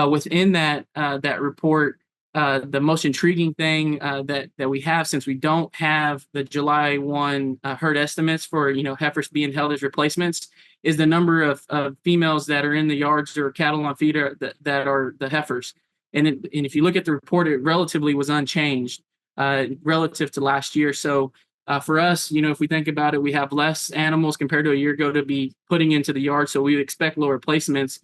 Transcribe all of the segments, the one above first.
Within that report, the most intriguing thing that we have, since we don't have the July 1 herd estimates for heifers being held as replacements, is the number of females that are in the yards or cattle on feed that are the heifers. And if you look at the report, it relatively was unchanged relative to last year. So for us, if we think about it, we have less animals compared to a year ago to be putting into the yard. So we expect lower placements.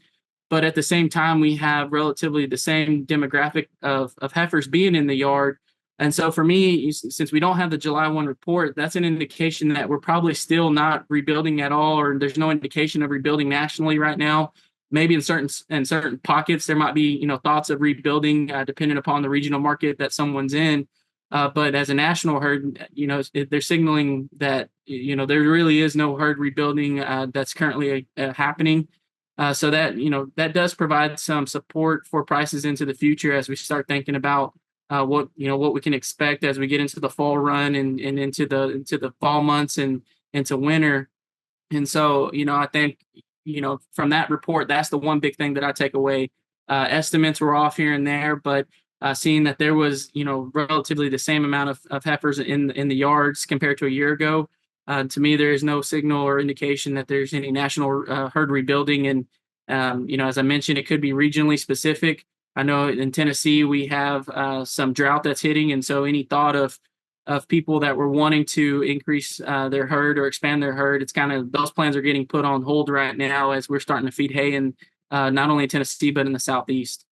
But at the same time, we have relatively the same demographic of heifers being in the yard. And so for me, since we don't have the July 1 report, that's an indication that we're probably still not rebuilding at all, or there's no indication of rebuilding nationally right now. Maybe in certain pockets, there might be thoughts of rebuilding depending upon the regional market that someone's in. But as a national herd, they're signaling that there really is no herd rebuilding that's currently happening. So that does provide some support for prices into the future as we start thinking about what we can expect as we get into the fall run and into the fall months and into winter. And so I think from that report, that's the one big thing that I take away. Estimates were off here and there, but seeing that there was relatively the same amount of heifers in the yards compared to a year ago. To me, there is no signal or indication that there's any national herd rebuilding. And, as I mentioned, it could be regionally specific. I know in Tennessee, we have some drought that's hitting. And so any thought of people that were wanting to increase their herd or expand their herd, it's kind of those plans are getting put on hold right now as we're starting to feed hay in not only in Tennessee, but in the Southeast.